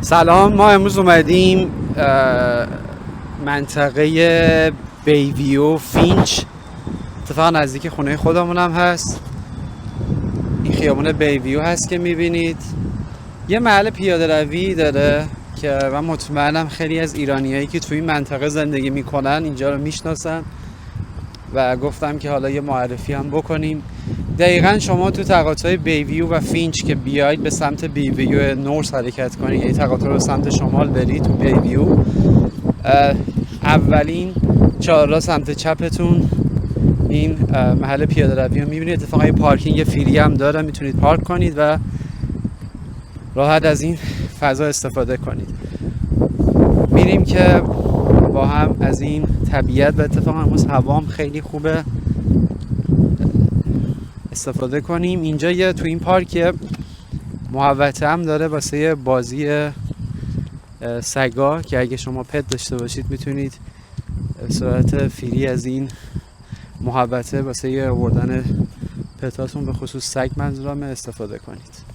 سلام، ما امروز اومدیم منطقه بیویو فینچ، اتفاقا نزدیک خونه خودمون هم هست. این خیابون بیویو هست که میبینید. یه محل پیاده روی داره که من مطمئنم خیلی از ایرانیایی که توی این منطقه زندگی میکنن اینجا رو میشناسن و گفتم که حالا یه معرفی هم بکنیم. دقیقا شما تو تقاطع بیویو و فینچ که بیاید به سمت بیویو نورس حرکت کنید، یعنی تقاطع رو سمت شمال برید تو بیویو، اولین چهارراه سمت چپتون این محل پیاده روی رو میبینید. اتفاقا یه پارکینگ فری هم داره، میتونید پارک کنید و راحت از این فضا استفاده کنید. میریم که با هم از این طبیعت و اتفاقا امروز هوام خیلی خوبه استفاده کنیم. اینجا یه تو این پارک محوطه هم داره واسه بازی سگا که اگه شما پت داشته باشید میتونید به صورت فری از این محوطه واسه آوردن پتاتون، به خصوص سگ منظورم، استفاده کنید.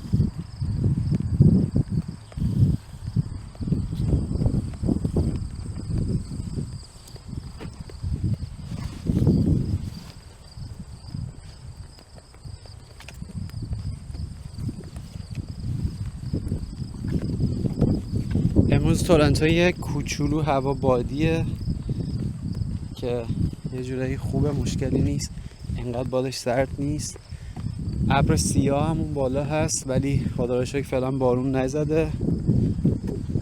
امروز تورنتو یه کوچولو هوا بادیه که یه جورایی خوبه، مشکلی نیست، انقدر بادش سرد نیست. ابر سیاه همون بالا هست ولی خدا رو شکر فعلا بارون نزده.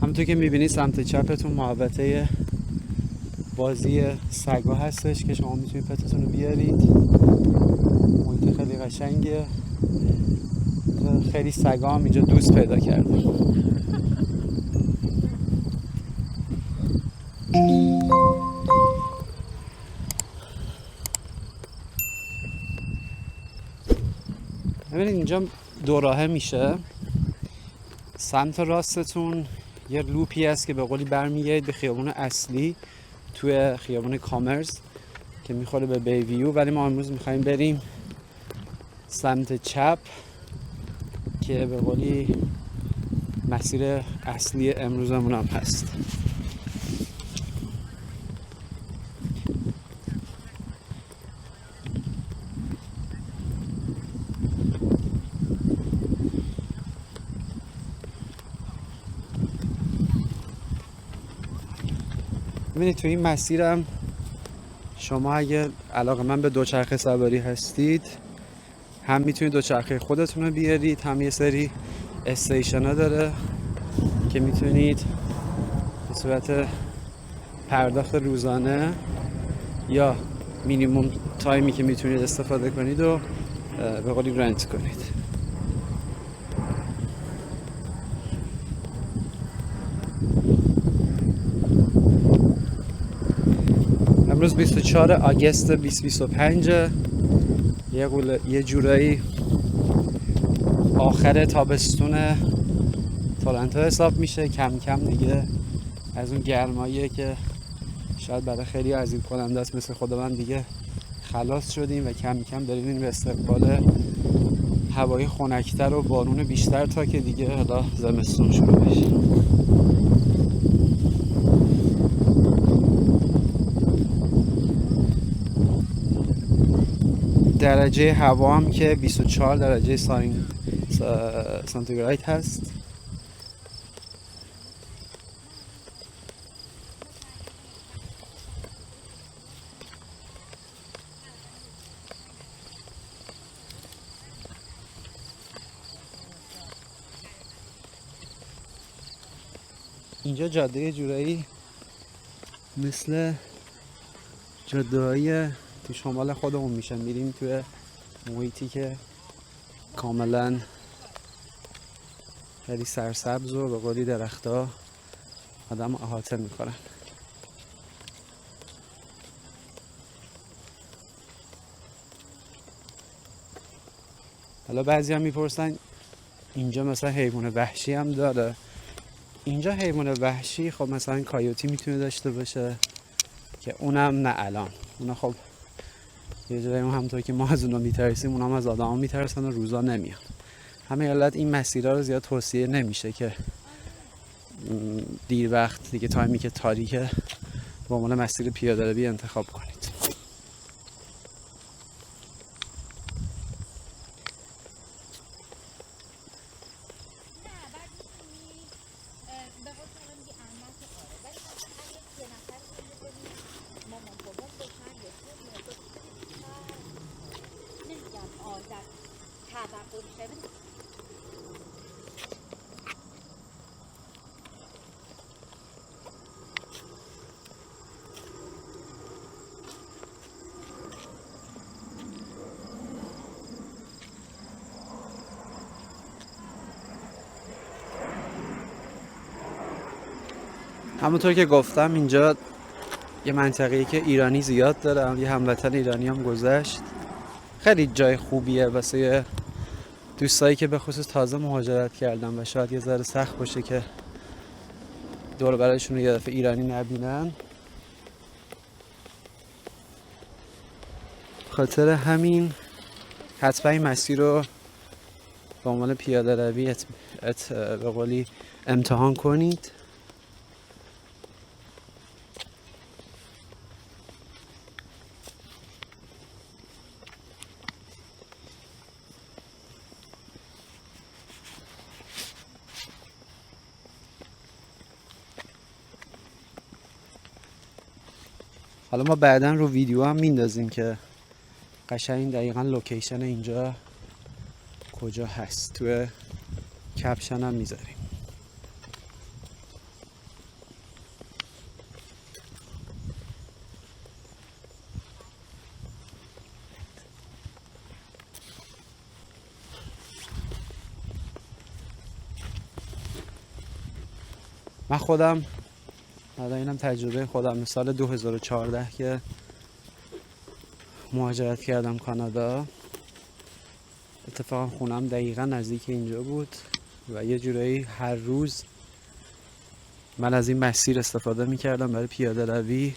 همونطور که میبینید سمت چپتون محوطه بازی سگا هستش که شما میتونید پتتون رو بیارید. محیط خیلی قشنگه، خیلی سگا هم اینجا دوست پیدا کرده. ببینید اینجا دو راهه میشه. سمت راستتون یه لوپی هست که به قولی برمیگردید به خیابون اصلی توی خیابون کامرس که میخوره به بیویو، ولی ما امروز میخوایم بریم سمت چپ که به قولی مسیر اصلی امروزمون هم هست. ببینید تو این مسیرم شما اگه علاقه‌مند به دوچرخه سواری هستید هم میتونید دوچرخه خودتون رو بیارید، هم یه سری استیشن ها داره که میتونید به صورت پرداخت روزانه یا مینیموم تایمی که میتونید استفاده کنید و به قولی رنت کنید. امروز 24 آگوست 2025 یه جورایی آخر تابستون تورنتو حساب میشه. کم کم دیگه از اون گرماییه که شاید برای خیلی عزیز کننده است مثل خود من دیگه خلاص شدیم و کم کم داریم به استقبال هوای خنک‌تر و بارون بیشتر تا که دیگه حالا زمستون شروع بشه. درجه هوا هم که 24 درجه سانتیگراد هست. اینجا جاده جورایی مثل جاده‌های تو شمال خودمون میشن، میریم توی محیطی که کاملا خیلی سرسبز و به قولی درخت‌ها آدم احاطه میکنن. حالا بعضی هم میپرسن اینجا مثلا حیوان وحشی هم داره. اینجا حیوان وحشی خب مثلا کایوتی میتونه داشته باشه که اونم نه الان، اونا خب یه جایی همونطور که ما از اونا میترسیم اونا هم از آدم ها میترسن و روزا نمیان. همه علت این مسیرها رو زیاد توصیه نمیشه که دیر وقت دیگه تایمی که تاریکه به عنوان مسیر پیاده روی انتخاب کنید. همونطور که گفتم اینجا یه منطقه‌ای که ایرانی زیاد داره، یه هموطن ایرانی هم گذشت. خیلی جای خوبیه واسه دوستایی که به خصوص تازه مهاجرت کردن و شاید یه ذره سخت باشه که دور برایشون یه دفعه ایرانی نبینن. خاطر همین حتما این مسیر رو به عنوان پیاده روی به قولی امتحان کنید. حالا ما بعداً رو ویدیو هم میندازیم که قشنگ دقیقاً لوکیشن اینجا کجا هست، توی کپشن هم میذاریم. من خودم حالا اینم تجربه خودم، سال 2014 که مهاجرت کردم کانادا، اتفاقا خونم دقیقا نزدیک اینجا بود و یه جورایی هر روز من از این مسیر استفاده میکردم برای پیاده روی،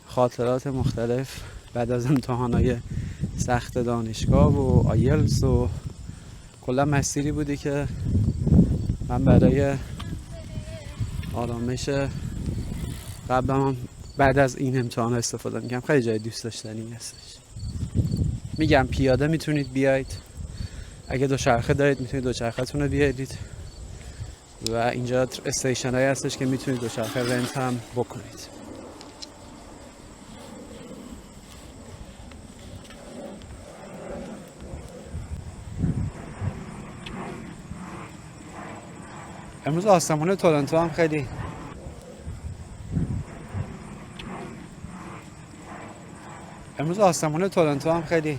خاطرات مختلف بعد از امتحانای سخت دانشگاه و آیلتس و کلا مسیری بودی که من برای آرامش قبلا بعد از این امتحان استفاده میکنم. خیلی جای دوست داشتنی هستش. میگم پیاده میتونید بیاید، اگه دوچرخه دارید میتونید دوچرخه‌تون رو بیارید و اینجا استیشن هایی هستش که میتونید دوچرخه رنت هم بکنید. امروز آسمون تورنتو هم خیلی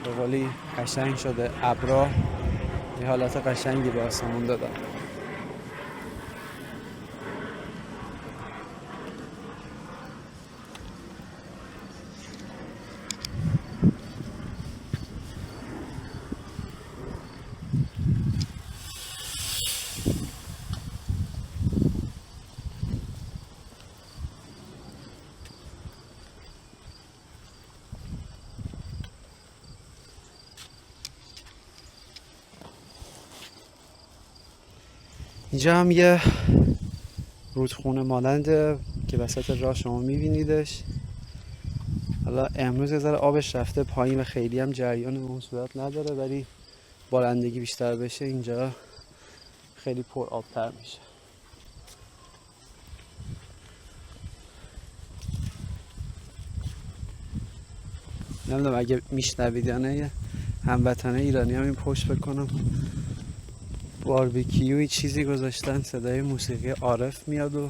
به قولی قشنگ شده، ابرا یه حالت قشنگی به آسمون دادن. اینجا هم یه رودخونه ماننده که وسط راه شما میبینیدش. حالا امروز یه ذره آبش رفته پایین و خیلی هم جریان به اون صورت نداره، ولی بارندگی بیشتر بشه اینجا خیلی پر آبتر میشه. نمیدونم اگه میشنوید یا نه، هموطنه ایرانی هم این پشت بکنم باربیکیوی چیزی گذاشتن، صدای موسیقی عارف میاد و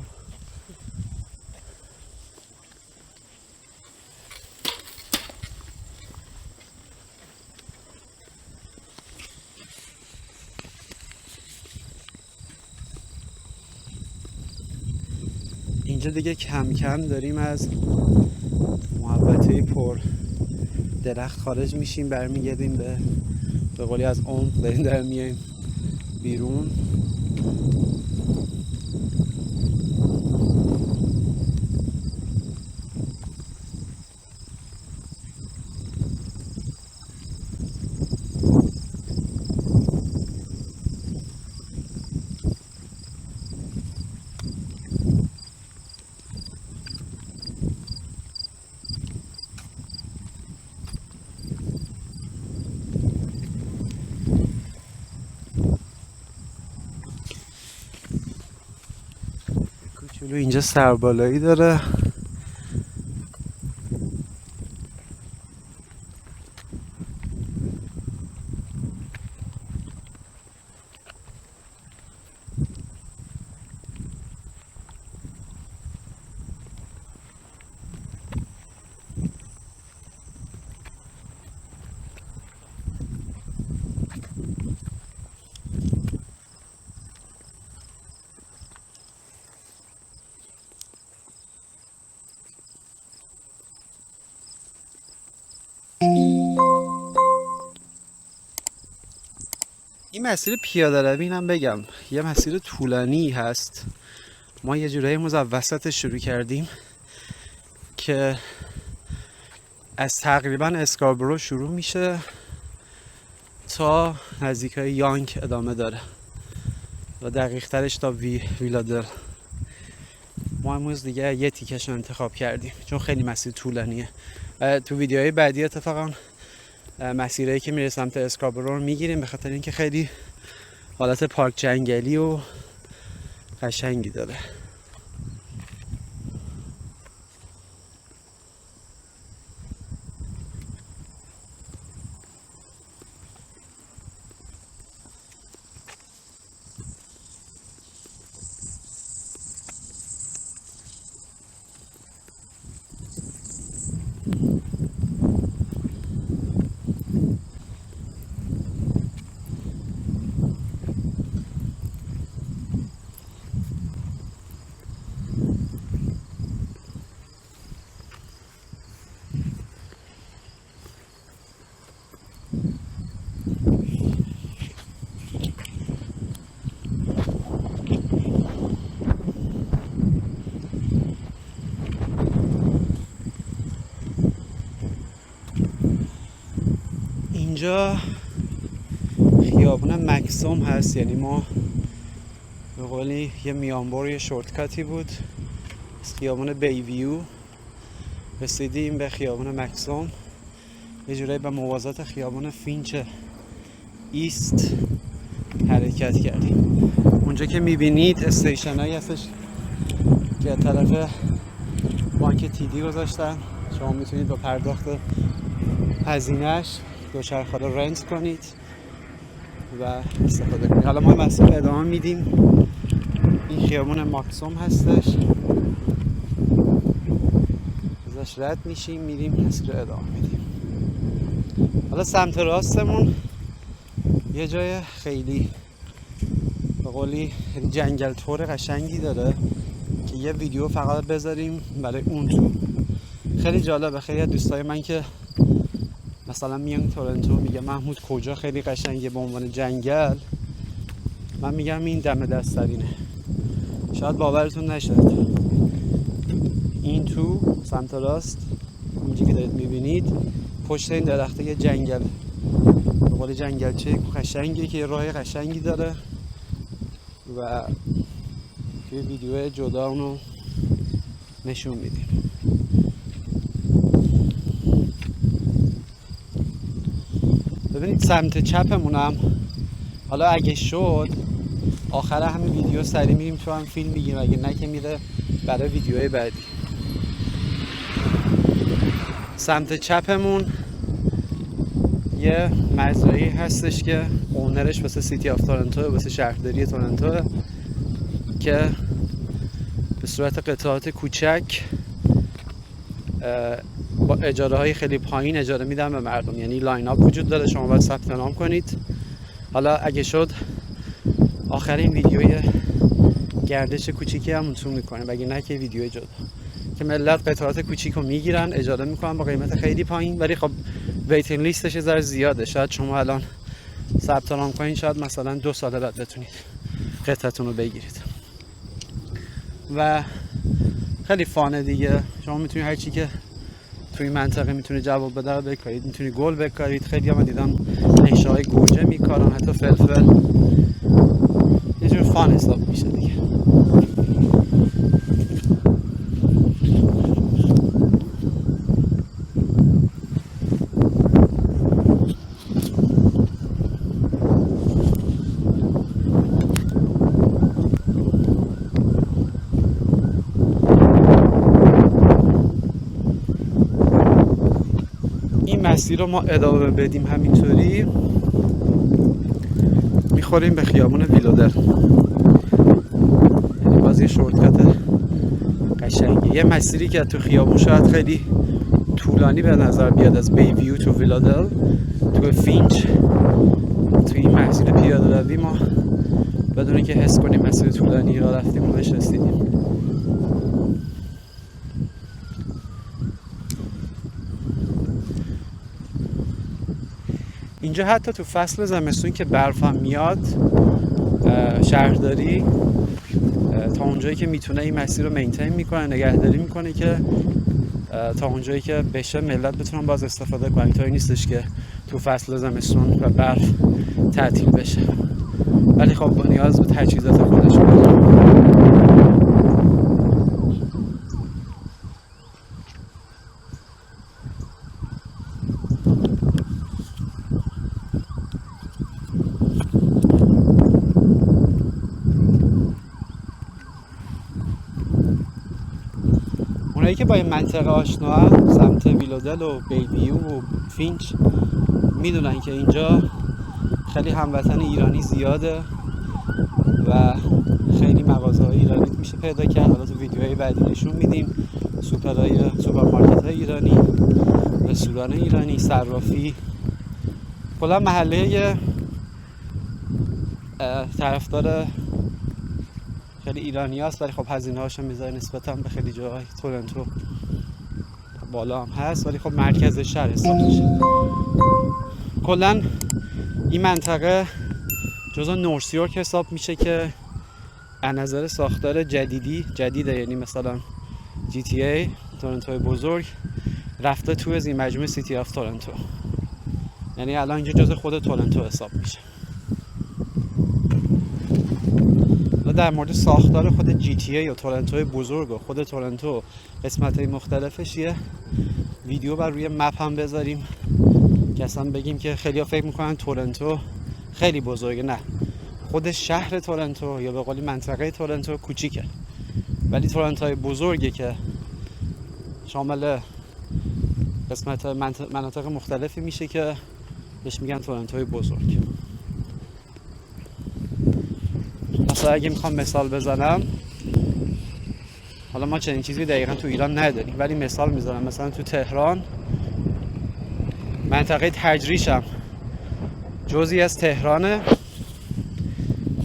اینجا دیگه کم کم داریم از محوطه پر درخت خارج میشیم، برمیگردیم به قولی از عمق داریم در میایم بیرون. جلو اینجا سربالایی داره. این مسیر پیاده روی هم بگم یه مسیر طولانی هست. ما یه جورایی از وسطش شروع کردیم که از تقریبا اسکاربرو شروع میشه تا نزدیکای یانک ادامه داره و دقیق ترش تا ویلادر. ما امروز دیگه یه تیکش رو انتخاب کردیم چون خیلی مسیر طولانیه. تو ویدیوهای بعدی اتفاقا مسیرهایی که میره سمت اسکاربرو رو میگیریم به خاطر اینکه خیلی حالت پارک جنگلی و قشنگی داره. اینجا خیابون مکسوم هست، یعنی ما به قولی یه میانبر یه شورتکاتی بود از خیابون بیویو رسیدیم به خیابون مکسوم، یه جورایی به موازات خیابون فینچ ایست حرکت کردیم. اونجا که میبینید استیشن هایی هستش که از طرف بانک تیدی گذاشتن، شما میتونید با پرداخت هزینه‌اش دوچرخه رو رنت کنید و استفاده کنید. حالا ما مسیر ادامه میدیم. این خیابون ماکسوم هستش، ازش رد میشیم میریم مسیر ادامه میدیم. حالا سمت راستمون یه جای خیلی به قولی جنگل تور قشنگی داره که یه ویدیو فقط بذاریم برای اون تو. خیلی جالبه. خیلی از دوستای من که مثلا میان تورنتو میگه محمود کجا خیلی قشنگه به عنوان جنگل، من میگم این دم دسترینه. شاید باورتون نشه، این تو سمت راست اینجا که دارید میبینید پشت این درخته یه جنگل به قول جنگلچه قشنگی که یه راه قشنگی داره و توی ویدیو جدا اونو نشون میدیم. ببینید سمت چپمونم حالا اگه شد آخر همین ویدیو سری میریم تو هم فیلم میگیم، اگه نه که میره برای ویدیوهای بعدی. سمت چپمون یه مزرعه‌ای هستش که اونرش واسه سیتی آف تورنتو، واسه شهرداری تورنتو، که به صورت قطعات کوچک با اجاره های خیلی پایین اجاره میدن به مردم. یعنی لاین اپ وجود داره، شما باید ثبت نام کنید. حالا اگه شد آخرین ویدیوی گردش کوچیکی هم اونتون میکنه، اگه نه که ویدیو جدا که ملت قطعات کوچیک رو میگیرن اجاره میکنن با قیمت خیلی پایین، ولی خب ویتینگ لیستش ذره زیاده. شاید شما الان ثبت نام کنید شاید مثلا 2 سال بعد بتونید قطعتون رو بگیرید و خیلی فانه دیگه. شما میتونید هر چی که توی منطقه میتونه جواب بده بکارید، میتونید گل بکارید. خیلی هم دیدم نشه های گوجه میکارن، حتی فلفل. یه جور فان حساب میشه دیگه. مسیر رو ما ادامه بدیم همینطوری میخوریم به خیابون ویلودل. یعنی باز یه شورتکت قشنگه، یه مسیری که تو خیابون شاید خیلی طولانی به نظر بیاد از بیویو تو ویلودل تو فینچ، تو این مسیر پیاده روی ما بدون که حس کنیم مسیر طولانی را رفتیم بهش رسیدیم. اینجا حتی تو فصل زمستون که برف هم میاد شهرداری تا اونجایی که میتونه این مسیر رو مینتین میکنه، نگهداری میکنه که تا اونجایی که بشه ملت بتونن باز استفاده کنن. اینطوری نیستش که تو فصل زمستون و برف تعطیل بشه، ولی خب با نیاز به تجهیزات خودش اونایی که با این منطقه آشنا سمت ویلودل و بیویو و فینچ میدونن که اینجا خیلی هموطن ایرانی زیاده و خیلی مغازه‌های ایرانی میشه پیدا کرد. حالا تو ویدیوهای بعدی نشون میدیم سوپرمارکت‌های ایرانی، رستوران ایرانی، صرافی، کلا محله طرفدار خیلی ایرانی هست، ولی خب هزینه هاشو میذاره نسبتا به خیلی جاهای تورنتو بالا هم هست، ولی خب مرکز شهر حساب میشه. کلا این منطقه جزو نورسیورک حساب میشه که از نظر ساختار جدیده، یعنی مثلا GTA تورنتو بزرگ رفته تو از این مجموعه سیتی آف تورنتو، یعنی الان اینجا جزو خود تورنتو حساب میشه. در مورد ساختار خود GTA یا تورنتو بزرگ و خود تورنتو قسمت‌های مختلفش یه ویدیو بر روی مپ هم بذاریم که اصلا بگیم که خیلی ها فکر میکنن تورنتو خیلی بزرگه. نه، خود شهر تورنتو یا به قولی منطقه تورنتو کوچیکه، ولی تورنتوی بزرگه که شامل قسمت مناطق مختلفی میشه که بهش میگن تورنتوی بزرگ. مثلا اگه میخوام مثال بزنم، حالا ما چنین چیزی دقیقا تو ایران نداریم، ولی مثال میزنم. مثلا تو تهران منطقه تجریش هم جزئی از تهرانه،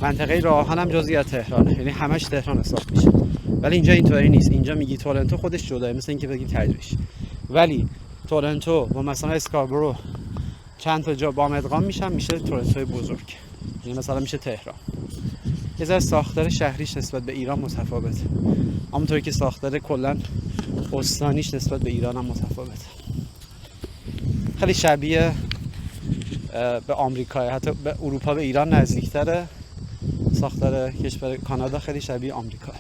منطقه راهان هم جزئی از تهرانه، یعنی همش تهران حساب میشه. ولی اینجا اینطوری نیست، اینجا میگی تورنتو خودش جداه، مثل اینکه بگیم تجریش. ولی تورنتو و مثلا اسکاربرو چند تا جا با هم ادغام میشن، میشه تورنتوی بزرگ، یعنی مثلا میشه تهران. یه ذره ساختار شهریش نسبت به ایران متفاوته، همونطوری که ساختار کلا استانیش نسبت به ایران هم متفاوته. خیلی شبیه به آمریکا، حتی به اروپا به ایران نزدیکتره. ساختار کشور کانادا خیلی شبیه آمریکا.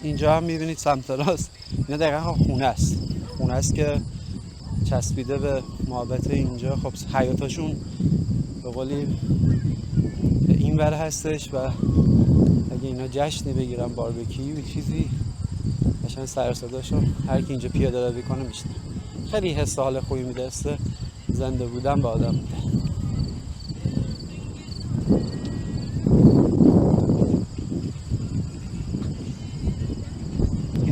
اینجا هم میبینید سمت راست اینا دقیقا خونه است که چسبیده به محوطه اینجا. خب حیاتشون به قولی این ور هستش و اگه اینا جشنی بگیرن، باربیکیو چیزی، قشنگ سر و صداشو هر کی اینجا پیاده روی کنه میشنه. خیلی حس حال خوبی میده، زنده بودن با آدم میده.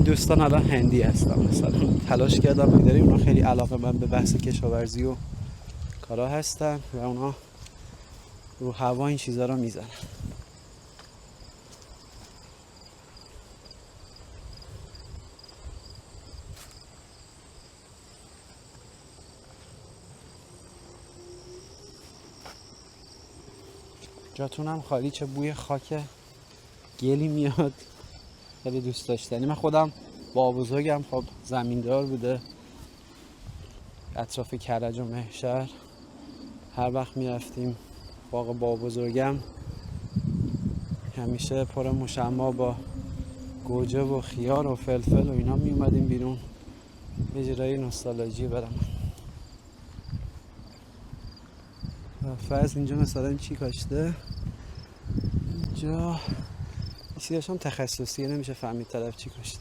دوستان الان هندی هستم، مثلا تلاش کردم بگذاریم. اونا خیلی علاقه من به بحث کشاورزی و کارا هستن و اونا رو هوا این چیزا رو میزنن. جاتونم خالی، چه بوی خاک گلی میاد، خیلی دوست داشتنی. من خودم با بزرگم خب زمیندار بوده اطراف کرج و مهشهر، هر وقت میرفتیم باغ با بزرگم همیشه پر مشما با گوجه و خیار و فلفل و اینا می اومدیم بیرون. یه جورایی نوستالژی برام. فرض اینجا مثلا چی کاشته؟ اینجا چیزی داشتم تخصصیه، نمیشه فهمید طرف چی کاشته.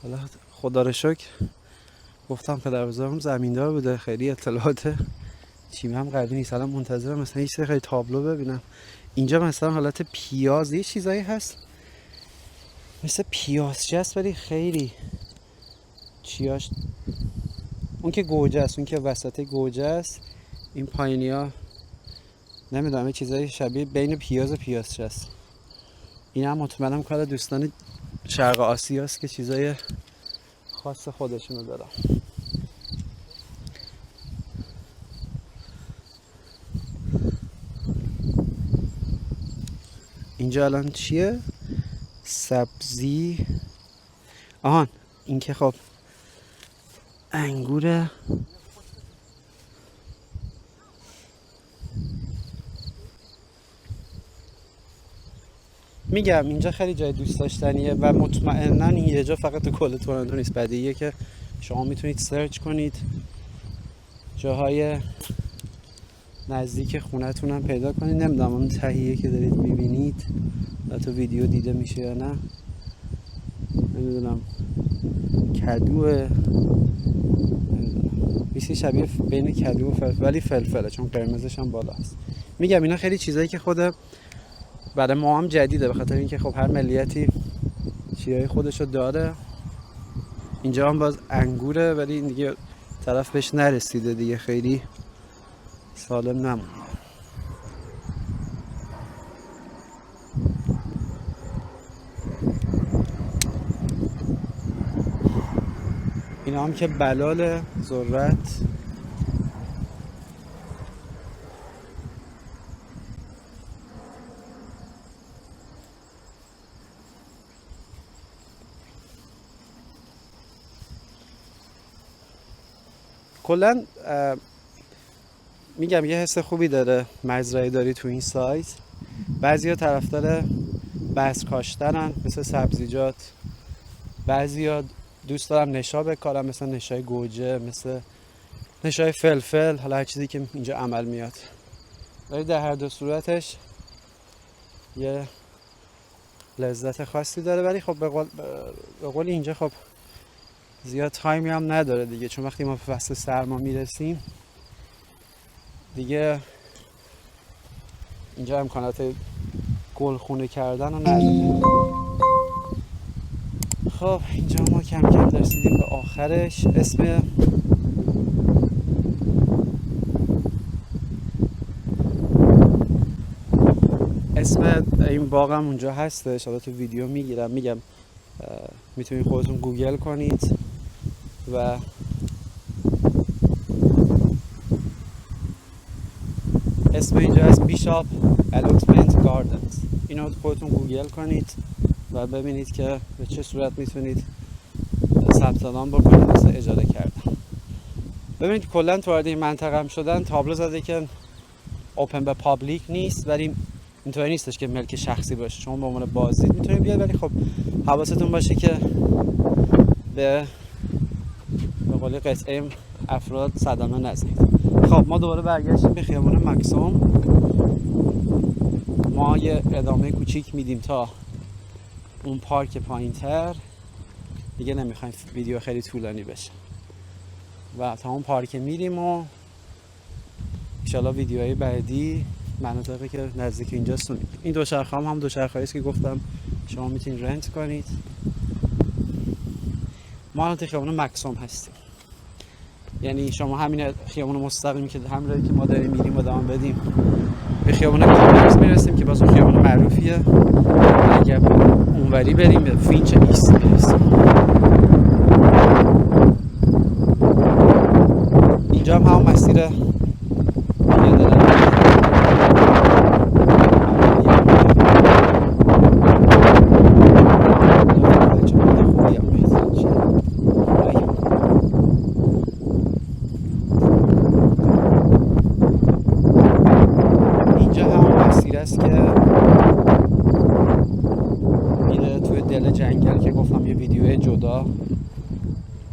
حالا خدا رو شکر گفتم پدر بزرگم زمیندار بوده، خیلی اطلاعات چیم هم قوی نیست. الان منتظرم مثلا یه چیز خیلی تابلو ببینم. اینجا مثلا حالت پیاز یه چیزایی هست مثل پیازچه است ولی خیلی چیاش، اون که گوجه است، اون که وسط گوجه است، این پایینیا نمیدونم یه چیزایی شبیه بین پیاز و پیازچه است. این هم مطمئنم کار دوستان شرق آسیا است که چیزای خاص خودشونو دارن. اینجا الان چیه؟ سبزی. آهان این که خب انگوره. میگم اینجا خیلی جای دوست داشتنیه و مطمئنا این یه جا فقط تو کل تورنتو نیست، بدیهیه که شما میتونید سرچ کنید جاهای نزدیک خونتون هم پیدا کنید. نمیدونم اون تهیه که دارید میبینید تو ویدیو دیده میشه یا نه، نمیدونم کدوه، نمیدونم بیشتر شبیه بین کدو و فلفل، ولی فلفله چون قرمزش هم بالا است. میگم اینا خیلی چیزایی که خود برای ما هم جدیده، به خاطر اینکه خب هر ملیتی چیزای خودشو داره. اینجا هم باز انگوره ولی این دیگه طرف بهش نرسیده دیگه، خیلی سالم نمونه. اینا هم که بلال ذرت. کلا میگم یه حس خوبی داره مزرعه داری تو این سایت. بعضیا طرفدار بذر کاشتنن مثل سبزیجات، بعضیا دوست دارن نشا بکارن مثل نشای گوجه، مثل نشای فلفل، حالا هر چیزی که اینجا عمل میاد. ولی در هر دو صورتش یه لذت خاصی داره. ولی خب به قول اینجا خب زیاد تایمی هم نداره دیگه، چون وقتی ما به فصل سرما میرسیم دیگه اینجا امکانات گلخونه کردن رو نداره. خب اینجا ما کم کم رسیدیم به آخرش. اسم این باغم اونجا هستش، حالا تو ویدیو میگیرم، میگم میتونید خودتون گوگل کنید و اسم اینجا هست بیشاپ الوتمنت گاردنز. اینو خودتون گوگل کنید و ببینید که به چه صورت میتونید ثبت نام بکنید واسه اجاره کردن. ببینید کلا تو وارد این منطقه هم شدن تابلو زده که اوپن به پابلیک نیست، ولی اینطوری نیستش که ملک شخصی باشه. شما به عنوان بازدید میتونید بیاد، ولی خب حواستون باشه که به قول قطعه افراد صدمه نزنید. خب ما دوباره برگشتیم به خیابان مکسوم. ما یه ادامه کوچیک میدیم تا اون پارک پایینتر. دیگه نمیخوایم ویدیو خیلی طولانی بشه و تا اون پارک میریم و انشالله ویدیوهای بعدی مناطقی که نزدیک اینجاست رو میدیم. این دوچرخه هم دوچرخه‌ای است که گفتم شما میتونید رنت کنید. ما الان خیابان مکسوم هستیم، یعنی شما همین خیابان مستقیم که همراهی که ما داریم میریم ادامه بدیم به خیابان کامرس میرسیم که باز اون خیابان معروفیه. اگر اونوری بریم به فینچ ایست میرسیم. اینجا هم همون مسیر پیاده روی. اینجا همون مسیر است که میره توی دل جنگل که گفتم یه ویدیو جدا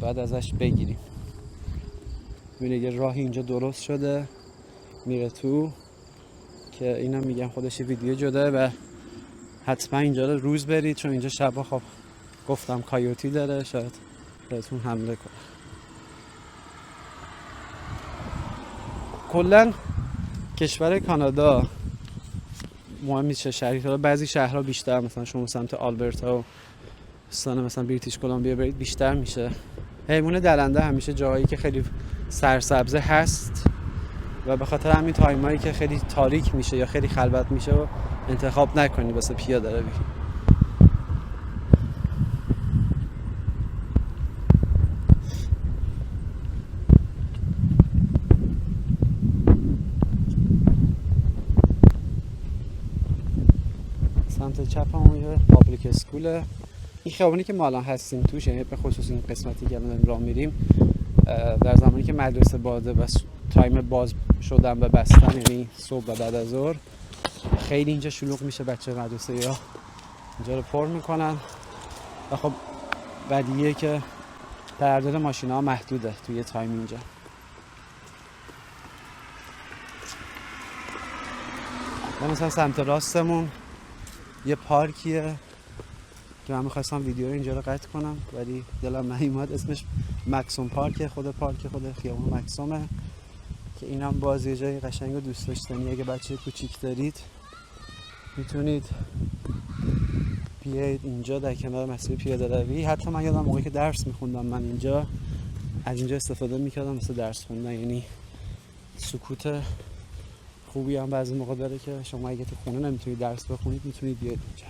بعد ازش بگیریم. ببینید یه راهی اینجا درست شده میره تو که اینا میگن خودش ویدیو جداه و حتما اینجا رو روز برید، چون اینجا شبا خب گفتم کایوتی داره، شاید بهتون حمله کنه. کلا کشور کانادا مهم نیست چه شهری، حالا بعضی شهرها بیشتر، مثلا شما سمت آلبرتا و استان مثلا بریتیش کلمبیا برید بیشتر میشه. حیوان درنده همیشه جایی که خیلی سرسبزه هست و به خاطر همین تایمایی که خیلی تاریک میشه یا خیلی خلوت میشه و انتخاب نکنید واسه پیاده روی. سمت چپ هم یه پابلیک اسکوله. این خیابانی که ما الان هستیم توش، یعنی به خصوص این قسمتی که الان راه میریم، در زمانی که مدرسه بازه و تایم باز شدن و بستن، یعنی صبح و بعد از ظهر، خیلی اینجا شلوغ میشه. بچه مدرسه یا اینجا رو پر میکنن و خب بدیهیه که تعداد ماشینا ها محدوده توی تایم اینجا. و مثلا سمت راستمون یه پارکیه که من میخواستم ویدیو رو اینجا رو قطع کنم ولی دلم نیومد. اسمش مکسوم پارکه، خود خیابون مکسومه که این هم باز یه جای قشنگ و دوست داشتنی. اگه بچه کوچیک دارید میتونید بیایید اینجا در کنار مسیر پیاده روی. حتی من یادم موقعی که درس میخوندم من اینجا از اینجا استفاده میکردم مثل درس خوندن، یعنی سکوت خوبی هم بعضی موقع داره که شما اگه تو خونه نمیتونید درس بخونید میتونید بیاید اینجا.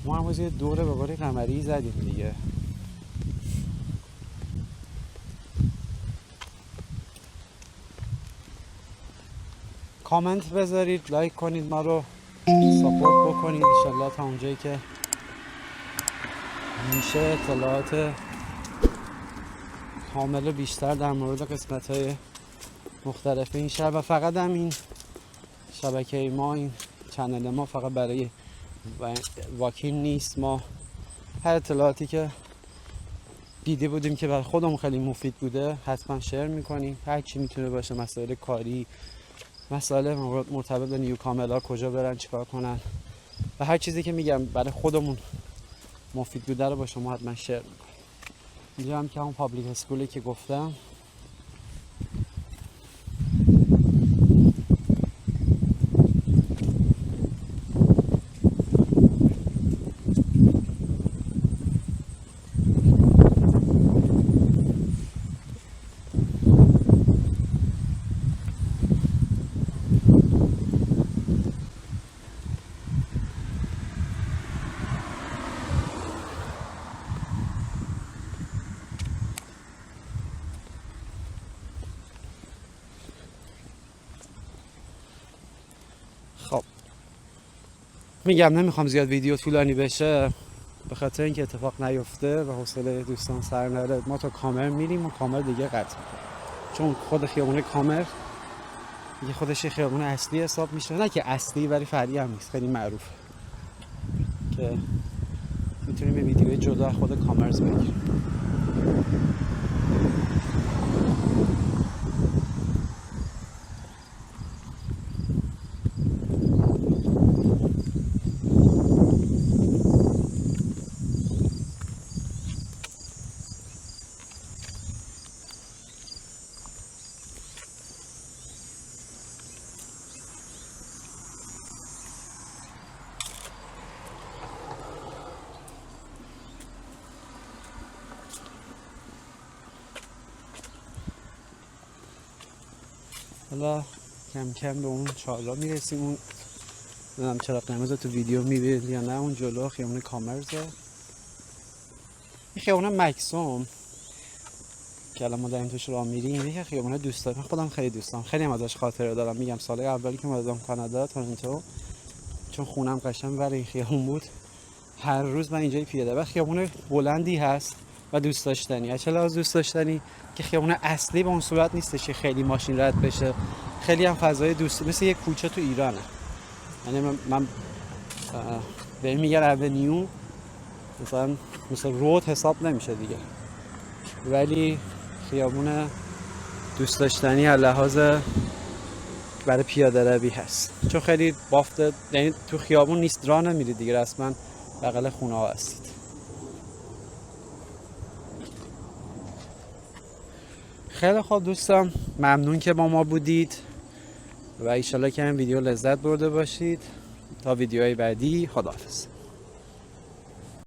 ما هم یه دوره به قول قمری زدیم دیگه. کامنت بذارید، لایک کنید، ما رو ساپورت بکنید انشالله تا اونجایی که میشه اطلاعات کامل و بیشتر در مورد قسمت‌های مختلف این شهر و فقط هم این شبکه ما، این چنل ما فقط برای واکین نیست. ما هر اطلاعاتی که دیده بودیم که برای خودمون خیلی مفید بوده حتما شیر میکنیم. هر چی میتونه باشه، مسائل کاری، مسائل مرتبط به نیو کاملا کجا برن چیکار کنن و هر چیزی که میگم برای خودمون مفید بوده رو با شما حتما شیر میکنیم. اینجا هم که همون پابلیک اسکولی که گفتم. خب میگم نمیخوام زیاد ویدیو طولانی بشه. به خاطر اینکه اتفاق نیفته و حوصله دوستان سر نره ما تا کامر میریم و کامر دیگه قطع میکنیم، چون خود خیابون کامر دیگه خودش خیابون اصلی حساب میشه، نه که اصلی ولی فرعی هم نیست، خیلی معروف که میتونیم یه ویدیو جدا خود کامرز بگیریم. حالا کم کم به اون چالا میرسیم. اون نمیدونم چرا قرمز تو ویدیو میبینید یا نه، اون جلو خیابون کامرزه. این خیابون مکسوم که الان ما داریم توش راه میریم، یه خیابون دوست دارم، خودم خیلی دوست دارم، خیلی هم ازش خاطره دارم. میگم سال اولی که اومدم کانادا تورنتو، چون خونم قشنگ ور این خیابون بود، هر روز من اینجا پیاده و خیابون بلندی هست و دوست داشتنی. چه لحاظ دوست داشتنی که خیابون اصلی به اون صورت نیستش که خیلی ماشین رد بشه، خیلی هم فضای دوست مثل یه کوچه تو ایرانه. یعنی من به این میگن اونیو، مثلا رود حساب نمیشه دیگه، ولی خیابون دوست داشتنی از لحاظ برای پیاده روی هست، چون خیلی بافته، یعنی تو خیابون نیست راه نمیرید دیگه، رسما بغل خونه ها هستید. خیلی خوب دوستان، ممنون که با ما بودید و ایشالله که این ویدیو لذت برده باشید. تا ویدیوهای بعدی، خداحافظ.